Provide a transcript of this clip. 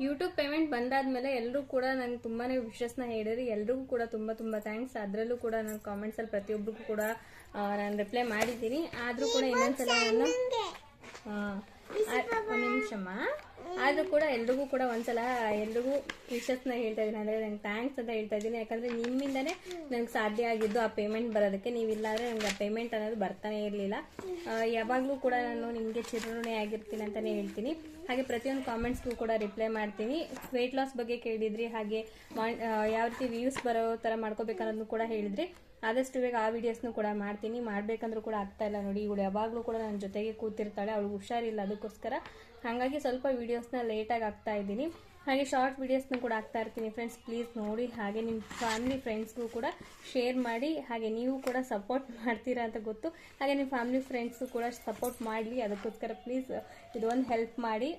YouTube payment ಬಂದಾದ್ಮೇಲೆ ಎಲ್ಲರೂ ಕೂಡ ನಂಗೆ ತುಂಬಾನೇ ವಿಶಸ್ನ ಹೇಳಿದ್ರಿ. ಎಲ್ರಿಗೂ ಕೂಡ ತುಂಬಾ ಥ್ಯಾಂಕ್ಸ್. ಅದರಲ್ಲೂ ಕೂಡ ನಾನು ಕಾಮೆಂಟ್ಸ್ ಅಲ್ಲಿ ಪ್ರತಿಯೊಬ್ಬರಿಗೂ ಕೂಡ ನಾನು ರಿಪ್ಲೈ ಮಾಡಿದ್ದೀನಿ. ಆದ್ರೂ ಕೂಡ ಇನ್ನೊಂದ್ಸಲ ನಾನು ಒಂದು ನಿಮಿಷಮ್ಮ, ಆದ್ರೂ ಕೂಡ ಎಲ್ರಿಗೂ ಕೂಡ ಒಂದ್ಸಲ ಎಲ್ರಿಗೂ ವಿಶಸ್ನ ಹೇಳ್ತಾ ಇದ್ದೀನಿ, ಅಂದ್ರೆ ನಂಗೆ ಥ್ಯಾಂಕ್ಸ್ ಅಂತ ಹೇಳ್ತಾ ಇದ್ದೀನಿ. ಯಾಕಂದ್ರೆ ನಿಮ್ಮಿಂದನೇ ನಂಗೆ ಸಾಧ್ಯ ಆಗಿದ್ದು ಆ ಪೇಮೆಂಟ್ ಬರೋದಕ್ಕೆ. ನೀವಿಲ್ಲಾಂದ್ರೆ ನಂಗೆ ಆ ಪೇಮೆಂಟ್ ಅನ್ನೋದು ಬರ್ತಾನೆ ಇರಲಿಲ್ಲ. ಯಾವಾಗಲೂ ಕೂಡ ನಾನು ನಿಮಗೆ ಚಿರಋಣಿ ಆಗಿರ್ತೀನಿ ಅಂತಾನೆ ಹೇಳ್ತೀನಿ. ಹಾಗೆ ಪ್ರತಿಯೊಂದು ಕಾಮೆಂಟ್ಸ್ಗೂ ಕೂಡ ರಿಪ್ಲೈ ಮಾಡ್ತೀನಿ. ವೆಯ್ಟ್ ಲಾಸ್ ಬಗ್ಗೆ ಕೇಳಿದ್ರಿ, ಹಾಗೆ ಯಾವ ರೀತಿ ವ್ಯೂಸ್ ಬರೋ ಥರ ಮಾಡ್ಕೋಬೇಕನ್ನೋದನ್ನು ಕೂಡ ಹೇಳಿದ್ರಿ. ಆದಷ್ಟು ಬೇಗ ಆ ವಿಡಿಯೋಸ್ನು ಕೂಡ ಮಾಡ್ತೀನಿ. ಮಾಡ್ಬೇಕಂದ್ರೂ ಕೂಡ ಆಗ್ತಾ ಇಲ್ಲ ನೋಡಿ. ಇವಳು ಯಾವಾಗಲೂ ಕೂಡ ನನ್ನ ಜೊತೆಗೆ ಕೂತಿರ್ತಾಳೆ, ಅವಳು ಹುಷಾರಿಲ್ಲ, ಅದಕ್ಕೋಸ್ಕರ ಹಾಗಾಗಿ ಸ್ವಲ್ಪ ವಿಡಿಯೋಸ್ನ ಲೇಟಾಗಿ ಹಾಕ್ತಾ ಇದ್ದೀನಿ. ಹಾಗೆ ಶಾರ್ಟ್ ವಿಡಿಯೋಸ್ನ ಕೂಡ ಹಾಕ್ತಾ ಇರ್ತೀನಿ ಫ್ರೆಂಡ್ಸ್, ಪ್ಲೀಸ್ ನೋಡಿ. ಹಾಗೆ ನಿಮ್ಮ ಫ್ಯಾಮಿಲಿ ಫ್ರೆಂಡ್ಸ್ಗೂ ಕೂಡ ಶೇರ್ ಮಾಡಿ. ಹಾಗೆ ನೀವು ಕೂಡ ಸಪೋರ್ಟ್ ಮಾಡ್ತೀರಾ ಅಂತ ಗೊತ್ತು. ಹಾಗೆ ನಿಮ್ಮ ಫ್ಯಾಮಿಲಿ ಫ್ರೆಂಡ್ಸು ಕೂಡ ಸಪೋರ್ಟ್ ಮಾಡಲಿ, ಅದಕ್ಕೋಸ್ಕರ ಪ್ಲೀಸ್ ಇದೊಂದು ಹೆಲ್ಪ್ ಮಾಡಿ.